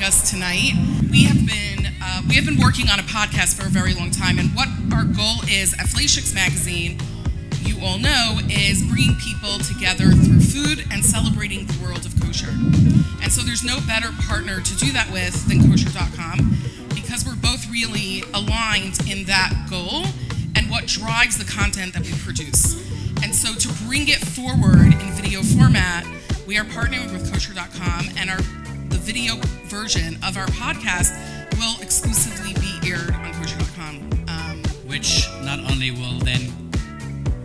us tonight. We have been working on a podcast for a very long time, and what our goal is at Fleishigs Magazine, you all know, is bringing people together through food and celebrating the world of kosher. And so there's no better partner to do that with than Kosherdotcom, because we're both really aligned in that goal and what drives the content that we produce. And so to bring it forward in video format, we are partnering with Kosherdotcom, and the video version of our podcast will exclusively be aired on Kosherdotcom. Which not only will then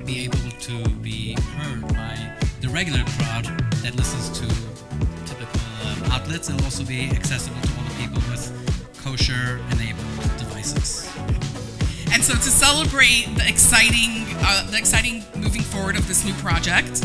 be able to be heard by the regular crowd that listens to typical outlets, and also be accessible to all the people with kosher-enabled devices. And so to celebrate the exciting moving forward of this new project,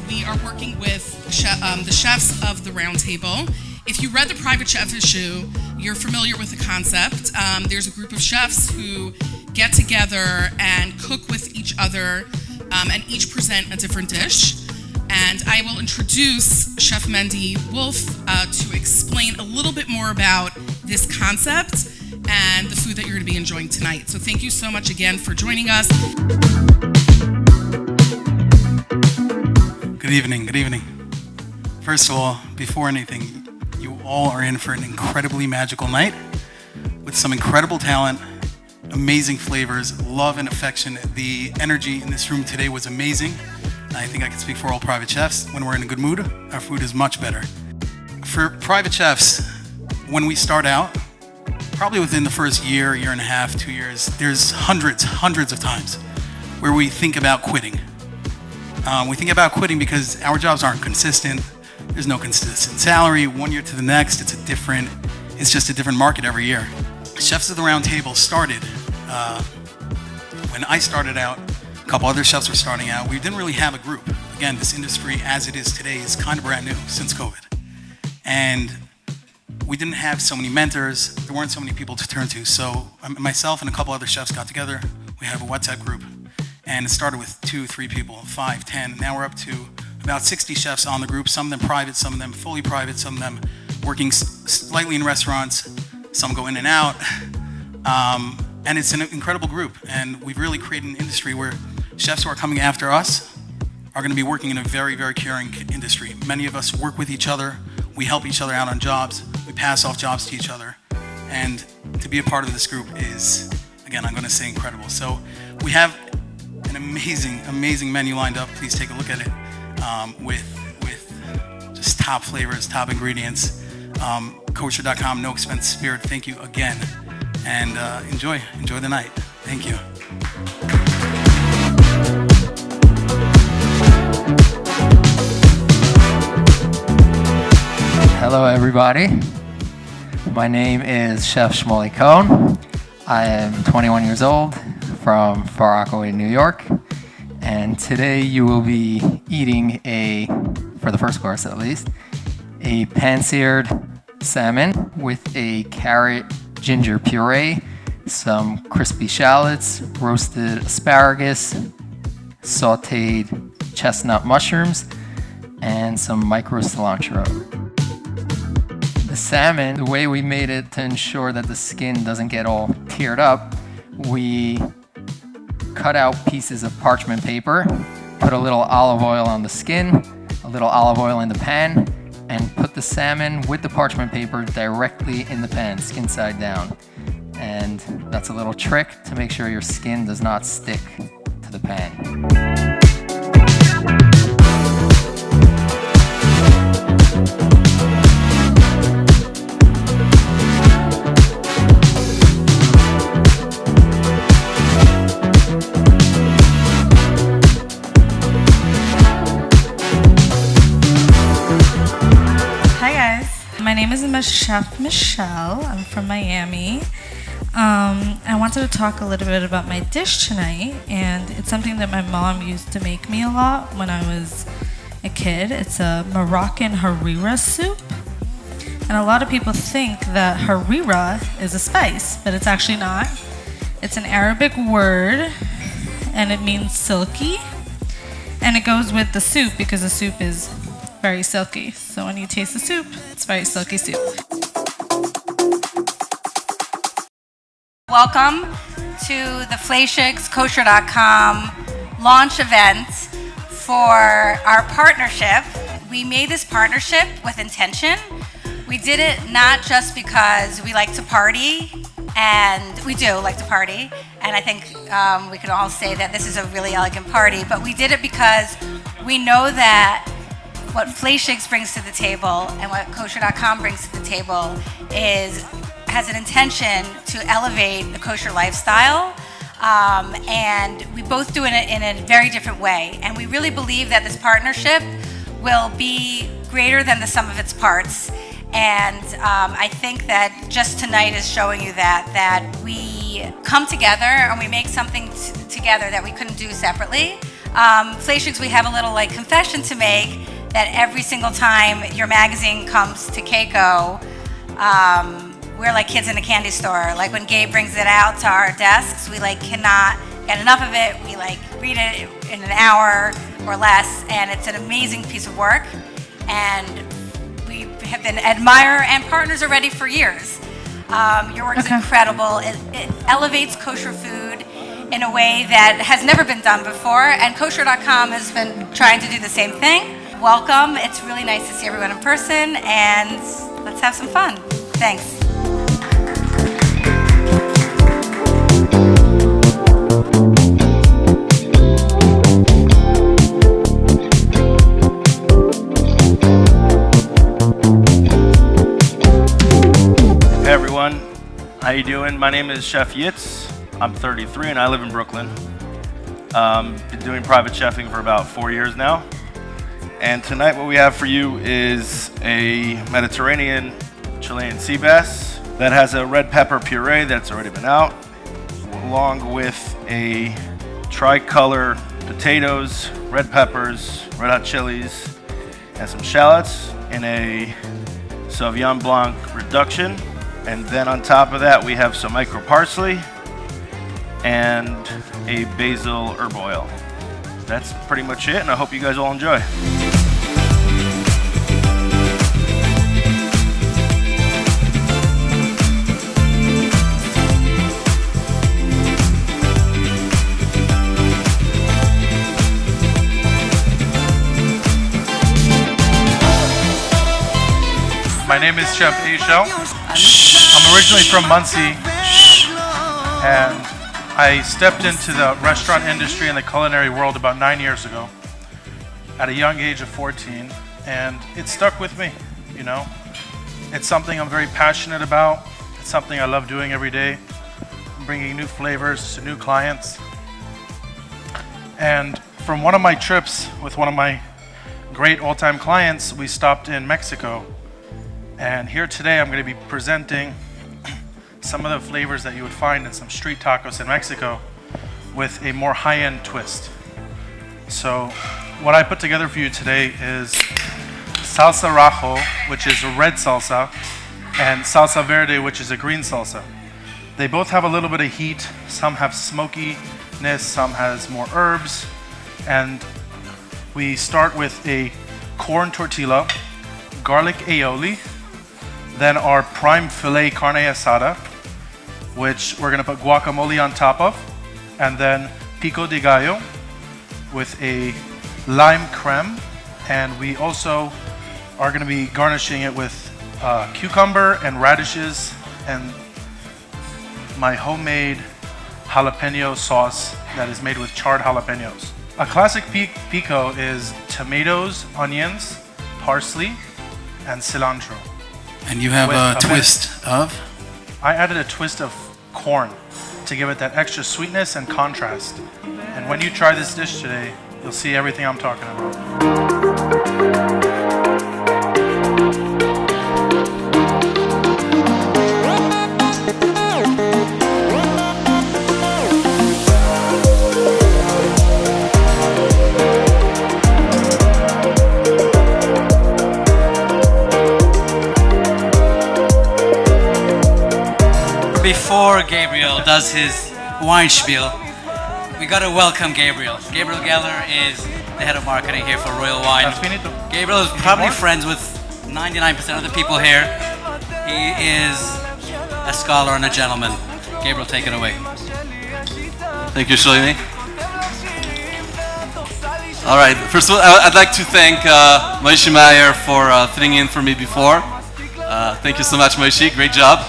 we are working with the chefs of the Round Table. If you read the Private Chef issue, you're familiar with the concept. There's a group of chefs who get together and cook with each other, and each present a different dish. And I will introduce Chef Mendy Wolf to explain a little bit more about this concept and the food that you're going to be enjoying tonight. So thank you so much again for joining us. Good evening. First of all, before anything, you all are in for an incredibly magical night with some incredible talent, amazing flavors, love and affection. The energy in this room today was amazing. I think I can speak for all private chefs. When we're in a good mood, our food is much better. For private chefs, when we start out, probably within the first year and a half, 2 years, there's hundreds of times where we think about quitting. We think about quitting because our jobs aren't consistent. There's no consistent salary. 1 year to the next, it's just a different market every year. Chefs of the Round Table started when I started out. A couple other chefs were starting out. We didn't really have a group. Again, this industry as it is today is kind of brand new since COVID. And we didn't have so many mentors. There weren't so many people to turn to. So myself and a couple other chefs got together. We have a WhatsApp group. And it started with 2, 3 people, 5, 10. Now we're up to about 60 chefs on the group, some of them private, some of them fully private, some of them working slightly in restaurants, some go in and out. And it's an incredible group. And we've really created an industry where chefs who are coming after us are going to be working in a very, very caring industry. Many of us work with each other. We help each other out on jobs. We pass off jobs to each other. And to be a part of this group is, again, I'm going to say incredible. So we have an amazing menu lined up. Please take a look at it with just top flavors, top ingredients. Kosherdotcom, no expense spirit. Thank you again, and enjoy the night. Thank you. Hello, everybody. My name is Chef Shmuley Cohn. I am 21 years old, from Far Rockaway, New York, and today you will be eating for the first course at least, a pan-seared salmon with a carrot ginger puree, some crispy shallots, roasted asparagus, sauteed chestnut mushrooms, and some micro cilantro. The salmon, the way we made it to ensure that the skin doesn't get all teared up, we cut out pieces of parchment paper, put a little olive oil on the skin, a little olive oil in the pan, and put the salmon with the parchment paper directly in the pan, skin side down. And that's a little trick to make sure your skin does not stick to the pan. My name is Chef Michelle. I'm from Miami. I wanted to talk a little bit about my dish tonight, and it's something that my mom used to make me a lot when I was a kid. It's a Moroccan harira soup. And a lot of people think that harira is a spice, but it's actually not. It's an Arabic word, and it means silky. And it goes with the soup because the soup is very silky. So when you taste the soup, it's very silky soup. Welcome to the Fleishigs Kosherdotcom launch event for our partnership. We made this partnership with intention. We did it not just because we like to party, and we do like to party, and I think we can all say that this is a really elegant party, but we did it because we know that what Fleishigs brings to the table and what Kosherdotcom brings to the table has an intention to elevate the kosher lifestyle, and we both do it in a very different way. And we really believe that this partnership will be greater than the sum of its parts. And I think that just tonight is showing you that we come together and we make something together that we couldn't do separately. Fleishigs, we have a little confession to make, that every single time your magazine comes to Keiko, we're like kids in a candy store. Like when Gabe brings it out to our desks, we cannot get enough of it. We read it in an hour or less, and it's an amazing piece of work. And we have been admirer and partners already for years. Your work is incredible. It elevates kosher food in a way that has never been done before, and Kosherdotcom has been trying to do the same thing. Welcome. It's really nice to see everyone in person, and let's have some fun. Thanks. Hey everyone, how you doing? My name is Chef Yitz. I'm 33 and I live in Brooklyn. Been doing private chefing for about 4 years now. And tonight what we have for you is a Mediterranean Chilean sea bass that has a red pepper puree that's already been out, along with a tricolor potatoes, red peppers, red hot chilies, and some shallots in a Sauvignon Blanc reduction. And then on top of that, we have some micro parsley and a basil herb oil. That's pretty much it, and I hope you guys all enjoy. My name is Chef Ashel. I'm originally from Muncie, and I stepped into the restaurant industry and the culinary world about 9 years ago at a young age of 14, and it stuck with me, you know. It's something I'm very passionate about. It's something I love doing every day, bringing new flavors to new clients. And from one of my trips with one of my great all-time clients, we stopped in Mexico. And here today I'm going to be presenting some of the flavors that you would find in some street tacos in Mexico with a more high-end twist. So what I put together for you today is salsa rajo, which is a red salsa, and salsa verde, which is a green salsa. They both have a little bit of heat. Some have smokiness, some has more herbs. And we start with a corn tortilla, garlic aioli, then our prime filet carne asada, which we're gonna put guacamole on top of, and then pico de gallo with a lime creme, and we also are gonna be garnishing it with cucumber and radishes and my homemade jalapeno sauce that is made with charred jalapenos. A classic pico is tomatoes, onions, parsley, and cilantro. And you have a twist of? I added a twist of corn to give it that extra sweetness and contrast. And when you try this dish today, you'll see everything I'm talking about. Before Gabriel does his wine spiel, we gotta welcome Gabriel. Gabriel Geller is the head of marketing here for Royal Wine. That's finito. Gabriel is probably friends with 99% of the people here. He is a scholar and a gentleman. Gabriel, take it away. Thank you, Shalini. All right. First of all, I'd like to thank Moshe Meyer for filling in for me before. Thank you so much, Moshe. Great job.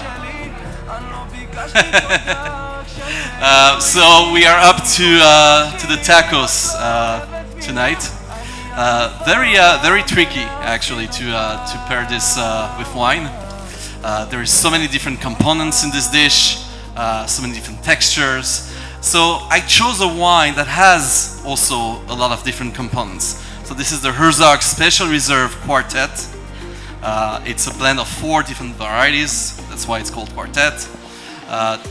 So we are up to the tacos tonight. Very tricky, actually, to pair this with wine. There is so many different components in this dish, so many different textures. So I chose a wine that has also a lot of different components. So this is the Herzog Special Reserve Quartet. It's a blend of 4 different varieties. That's why it's called Quartet.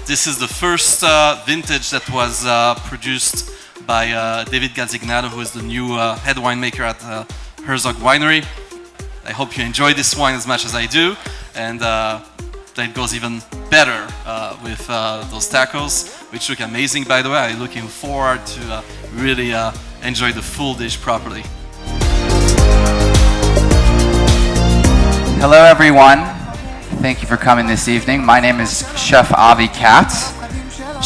This is the first vintage that was produced by David Gazignato, who is the new head winemaker at Herzog Winery. I hope you enjoy this wine as much as I do, and that it goes even better with those tacos, which look amazing, by the way. I'm looking forward to really enjoy the full dish properly. Hello, everyone. Thank you for coming this evening. My name is Chef Avi Katz.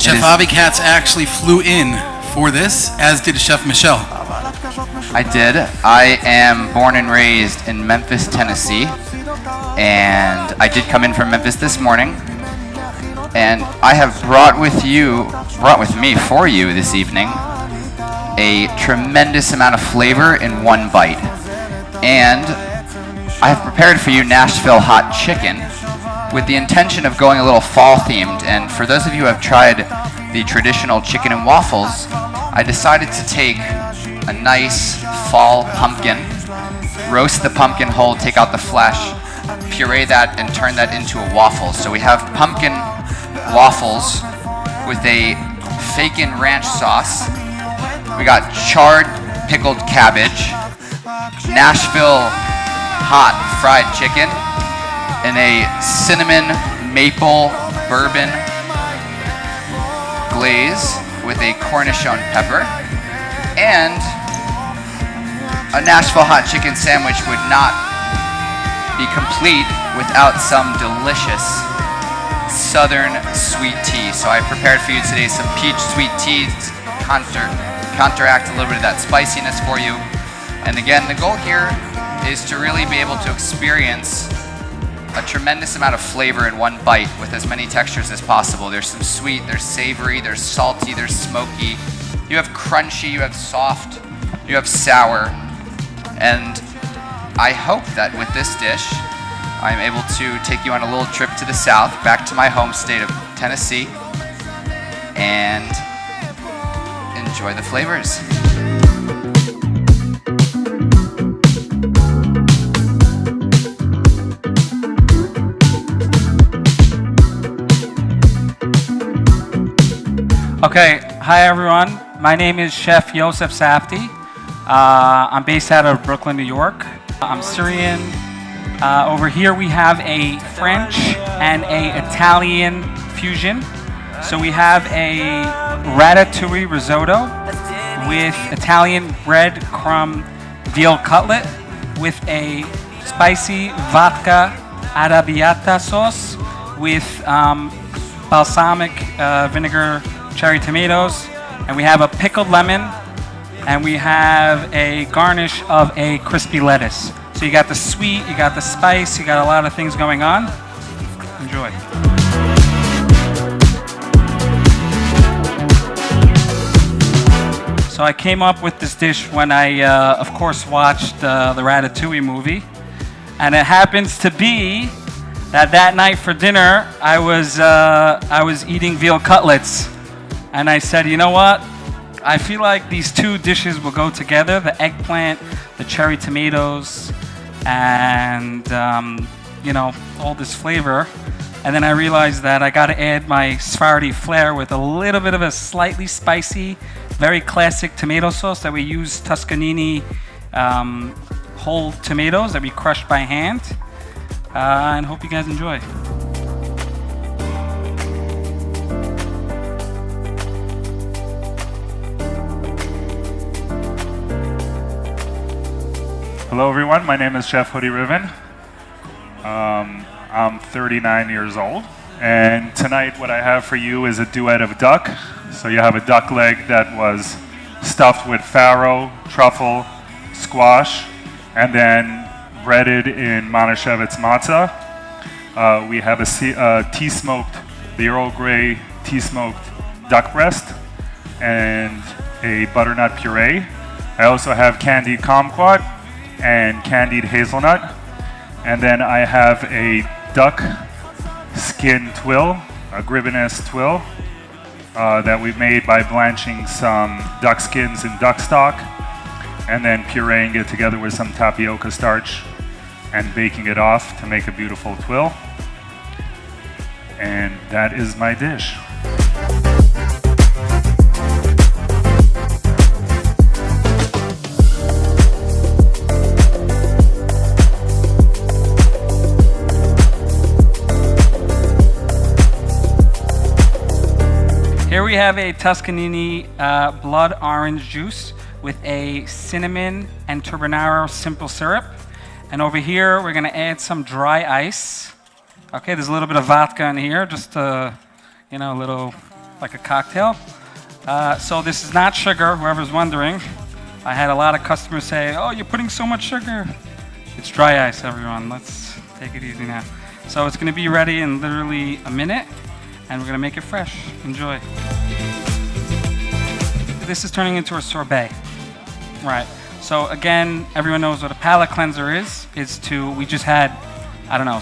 Chef Avi Katz actually flew in for this, as did Chef Michelle. I did. I am born and raised in Memphis, Tennessee, and I did come in from Memphis this morning. And I have brought with me for you this evening a tremendous amount of flavor in one bite. And I have prepared for you Nashville hot chicken with the intention of going a little fall themed. And for those of you who have tried the traditional chicken and waffles, I decided to take a nice fall pumpkin, roast the pumpkin whole, take out the flesh, puree that, and turn that into a waffle. So we have pumpkin waffles with a Fakin ranch sauce. We got charred pickled cabbage, Nashville hot fried chicken, and a cinnamon maple bourbon glaze with a cornichon pepper. And a Nashville hot chicken sandwich would not be complete without some delicious southern sweet tea. So I prepared for you today some peach sweet tea to counteract a little bit of that spiciness for you. And again, the goal here is to really be able to experience a tremendous amount of flavor in one bite with as many textures as possible. There's some sweet, there's savory, there's salty, there's smoky. You have crunchy, you have soft, you have sour. And I hope that with this dish, I'm able to take you on a little trip to the south, back to my home state of Tennessee, and enjoy the flavors. Okay, hi everyone. My name is Chef Yosef Safdie. I'm based out of Brooklyn, New York. I'm Syrian. Over here we have a French and a Italian fusion. So we have a ratatouille risotto with Italian breadcrumb veal cutlet with a spicy vodka arrabbiata sauce with balsamic vinegar cherry tomatoes, and we have a pickled lemon, and we have a garnish of a crispy lettuce. So you got the sweet, you got the spice, you got a lot of things going on. Enjoy. So I came up with this dish when I, of course, watched the Ratatouille movie, and it happens to be that night for dinner I was eating veal cutlets. And I said, you know what? I feel like these two dishes will go together, the eggplant, the cherry tomatoes, and, all this flavor. And then I realized that I got to add my Sephardi flair with a little bit of a slightly spicy, very classic tomato sauce that we use Tuscanini whole tomatoes that we crushed by hand. And hope you guys enjoy. Hello everyone, my name is Chef Hoodie Riven. I'm 39 years old, and tonight what I have for you is a duet of duck. So you have a duck leg that was stuffed with farro, truffle, squash, and then breaded in Manischewitz matzah. We have a tea-smoked, the Earl Grey tea-smoked duck breast and a butternut puree. I also have candied kumquat and candied hazelnut. And then I have a duck skin twill, a Gribbinus twill, that we've made by blanching some duck skins in duck stock and then pureeing it together with some tapioca starch and baking it off to make a beautiful twill. And that is my dish. Here we have a Tuscanini blood orange juice with a cinnamon and turbinaro simple syrup. And over here, we're gonna add some dry ice. Okay, there's a little bit of vodka in here, just a little, like a cocktail. So this is not sugar, whoever's wondering. I had a lot of customers say, oh, you're putting so much sugar. It's dry ice, everyone. Let's take it easy now. So it's gonna be ready in literally a minute, and we're gonna make it fresh. Enjoy. This is turning into a sorbet. Right. So again, everyone knows what a palate cleanser is. We just had,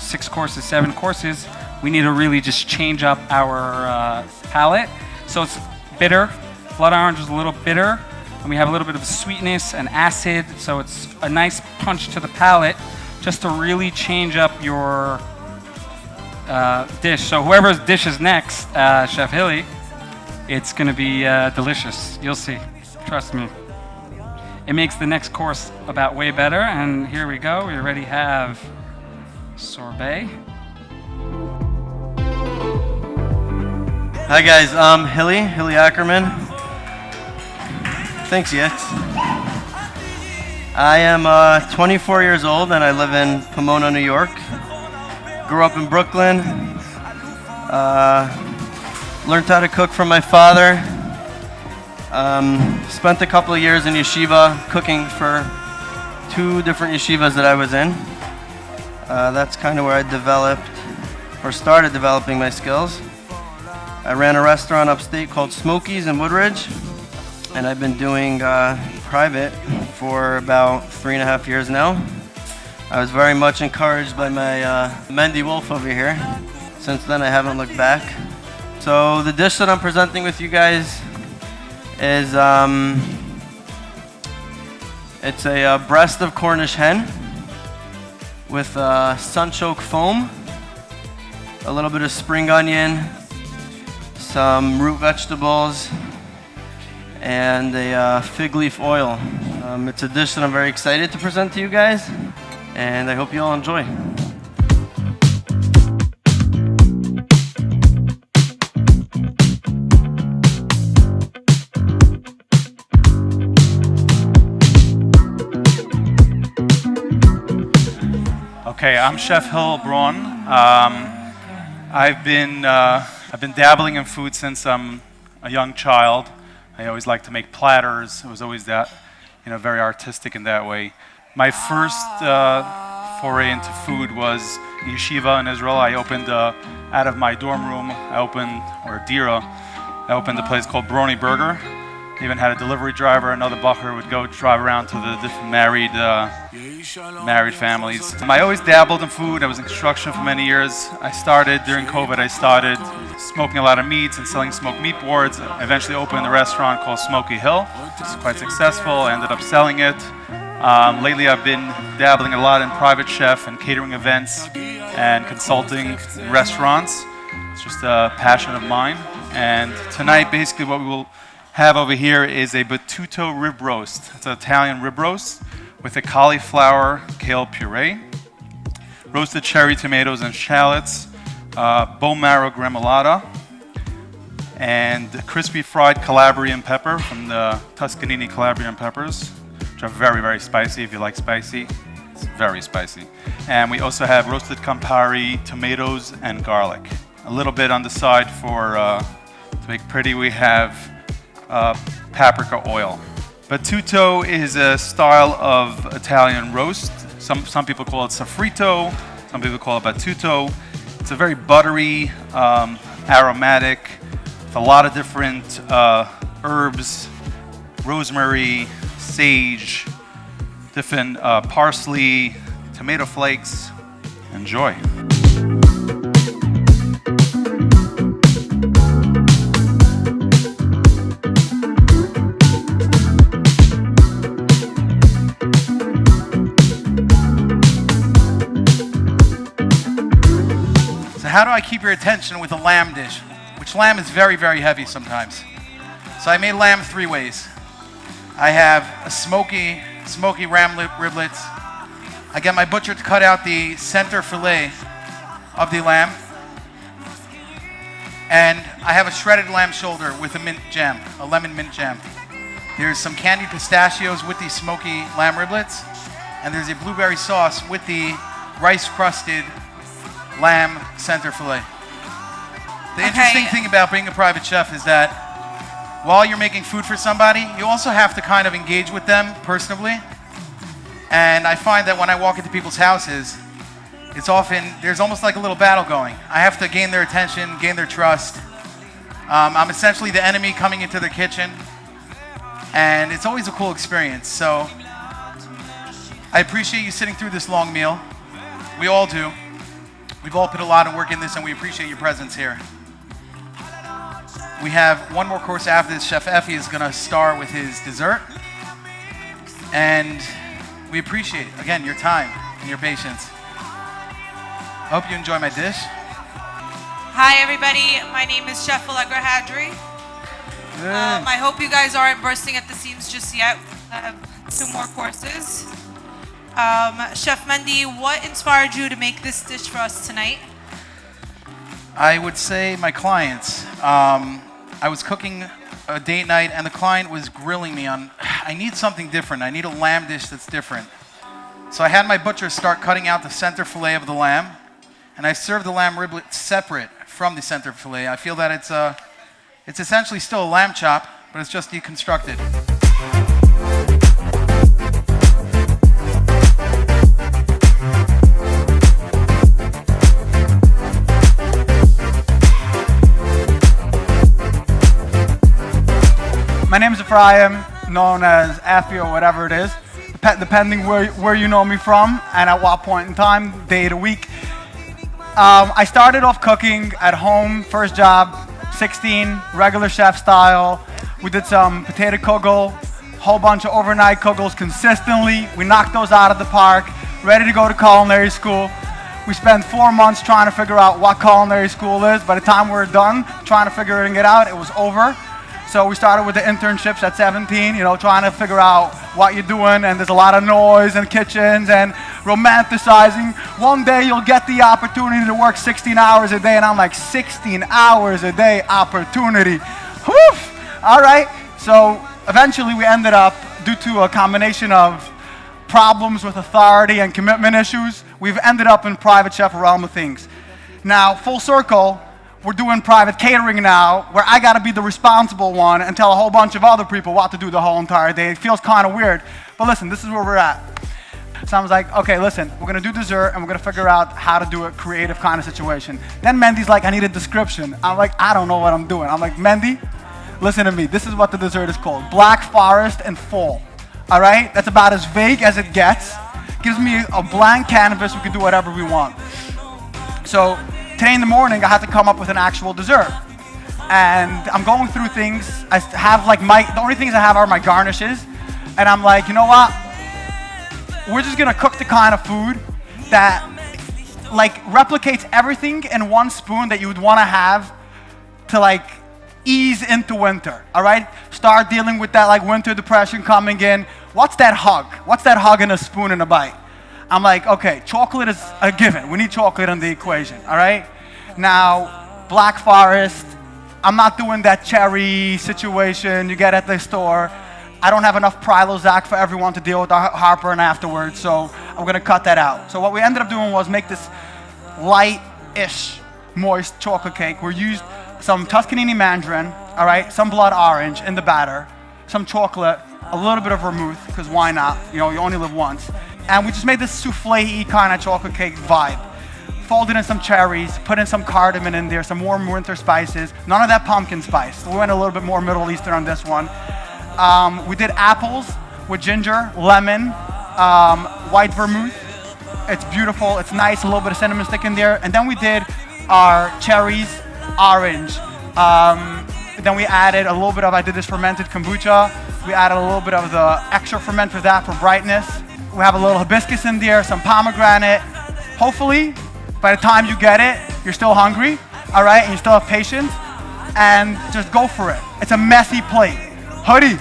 6 courses, 7 courses. We need to really just change up our palate. So it's bitter. Blood orange is a little bitter. And we have a little bit of sweetness and acid. So it's a nice punch to the palate just to really change up your dish. So whoever's dish is next, Chef Hilly, it's gonna be delicious. You'll see, trust me. It makes the next course about way better. And here we go, we already have sorbet. Hi guys, I'm Hilly Ackerman. Thanks, Yates. I am 24 years old and I live in Pomona, New York. Grew up in Brooklyn. Learned how to cook from my father. Spent a couple of years in yeshiva cooking for 2 different yeshivas that I was in. That's kind of where I started developing my skills. I ran a restaurant upstate called Smokies in Woodridge, and I've been doing private for about 3.5 years now. I was very much encouraged by my Mendy Wolf over here. Since then I haven't looked back. So the dish that I'm presenting with you guys is it's a breast of Cornish hen with sunchoke foam, a little bit of spring onion, some root vegetables, and a fig leaf oil. It's a dish that I'm very excited to present to you guys, and I hope you all enjoy. Okay, I'm Chef Hill Braun. I've been dabbling in food since I'm a young child. I always liked to make platters. It was always that, very artistic in that way. My first foray into food was in yeshiva in Israel. I opened out of my dorm room. I opened a place called Brony Burger. Even had a delivery driver. Another bacher would go drive around to the different married families. I always dabbled in food. I was in construction for many years. During COVID, I started smoking a lot of meats and selling smoked meat boards. I eventually opened a restaurant called Smoky Hill. It was quite successful. I ended up selling it. Lately, I've been dabbling a lot in private chef and catering events and consulting in restaurants. It's just a passion of mine. And tonight, basically, what we will have over here is a battuto rib roast. It's an Italian rib roast with a cauliflower kale puree, roasted cherry tomatoes and shallots, bone marrow gremolata, and crispy fried Calabrian pepper from the Tuscanini Calabrian peppers. which are very, very spicy. If you like spicy, it's very spicy. And we also have roasted Campari, tomatoes, and garlic. A little bit on the side for, to make pretty, we have paprika oil. Battuto is a style of Italian roast. Some people call it sofrito, some people call it battuto. It's a very buttery, aromatic, with a lot of different herbs, rosemary, sage, different parsley, tomato flakes. Enjoy. How do I keep your attention with a lamb dish? Which lamb is very, very heavy sometimes. So I made lamb 3 ways. I have a smoky ram riblets. I get my butcher to cut out the center fillet of the lamb. And I have a shredded lamb shoulder with a mint jam, a lemon mint jam. There's some candied pistachios with the smoky lamb riblets. And there's a blueberry sauce with the rice crusted lamb center fillet. The interesting thing about being a private chef is that while you're making food for somebody, you also have to kind of engage with them personally. And I find that when I walk into people's houses, it's often, there's almost like a little battle going. I have to gain their attention, gain their trust. I'm essentially the enemy coming into their kitchen. And it's always a cool experience. So I appreciate you sitting through this long meal. We all do. We've all put a lot of work in this, and we appreciate your presence here. We have one more course after this. Chef Effie is going to star with his dessert. And we appreciate, again, your time and your patience. I hope you enjoy my dish. Hi, everybody. My name is Chef Allegra Hadri. I hope you guys aren't bursting at the seams just yet. I have 2 more courses. Chef Mendy, what inspired you to make this dish for us tonight? I would say my clients. I was cooking a date night and the client was grilling me on, I need something different. I need a lamb dish that's different. So I had my butcher start cutting out the center fillet of the lamb, and I served the lamb riblet separate from the center fillet. I feel that it's essentially still a lamb chop, but it's just deconstructed. My name is Ephraim, known as Effie or whatever it is, depending where you know me from and at what point in time, day of the week. I started off cooking at home, first job, 16, regular chef style. We did some potato kugel, whole bunch of overnight kugels consistently. We knocked those out of the park, ready to go to culinary school. We spent 4 months trying to figure out what culinary school is. By the time we were done trying to figuring it out, it was over. So we started with the internships at 17, trying to figure out what you're doing, and there's a lot of noise in kitchens and romanticizing. One day you'll get the opportunity to work 16 hours a day, and I'm like, 16 hours a day opportunity. Whew! All right. So eventually we ended up, due to a combination of problems with authority and commitment issues, we've ended up in private chef realm of things. Now, full circle, we're doing private catering now, where I gotta be the responsible one and tell a whole bunch of other people what to do the whole entire day. It feels kind of weird, but listen, this is where we're at. So I was like, okay, listen, we're gonna do dessert and we're gonna figure out how to do a creative kind of situation. Then Mendy's like, I need a description. I'm like, I don't know what I'm doing. I'm like, Mendy, listen to me. This is what the dessert is called. Black Forest and Fall. All right? That's about as vague as it gets. Gives me a blank canvas. We can do whatever we want. So today in the morning, I had to come up with an actual dessert. And I'm going through things. I have like the only things I have are my garnishes. And I'm like, you know what? We're just gonna cook the kind of food that like replicates everything in one spoon that you would wanna have to like ease into winter, all right? Start dealing with that like winter depression coming in. What's that hug? What's that hug in a spoon and a bite? I'm like, okay, chocolate is a given. We need chocolate in the equation, all right? Now, Black Forest, I'm not doing that cherry situation you get at the store. I don't have enough Prilosec for everyone to deal with the heartburn afterwards, so I'm gonna cut that out. So what we ended up doing was make this light-ish moist chocolate cake. We used some Tuscanini mandarin, all right, some blood orange in the batter, some chocolate, a little bit of vermouth, because why not? You know, you only live once. And we just made this souffle-y kind of chocolate cake vibe. Folded in some cherries, put in some cardamom in there, some warm winter spices. None of that pumpkin spice. We went a little bit more Middle Eastern on this one. We did apples with ginger, lemon, white vermouth. It's beautiful, it's nice, a little bit of cinnamon stick in there. And then we did our cherries, orange. Then we added a little bit of, I did this fermented kombucha. We added a little bit of the extra ferment for that for brightness. We have a little hibiscus in there, some pomegranate. Hopefully, by the time you get it, you're still hungry, all right, and you still have patience, and just go for it. It's a messy plate. Hoodie,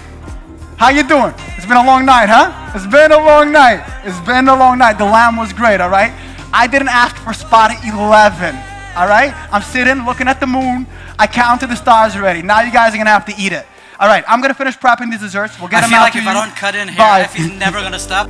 how you doing? It's been a long night, huh? It's been a long night. It's been a long night. The lamb was great, all right? I didn't ask for spot 11, all right? I'm sitting, looking at the moon. I counted the stars already. Now you guys are gonna have to eat it. All right, I'm gonna finish prepping these desserts. We'll get them out to you. I feel like if I don't cut in here, Effie's never gonna stop.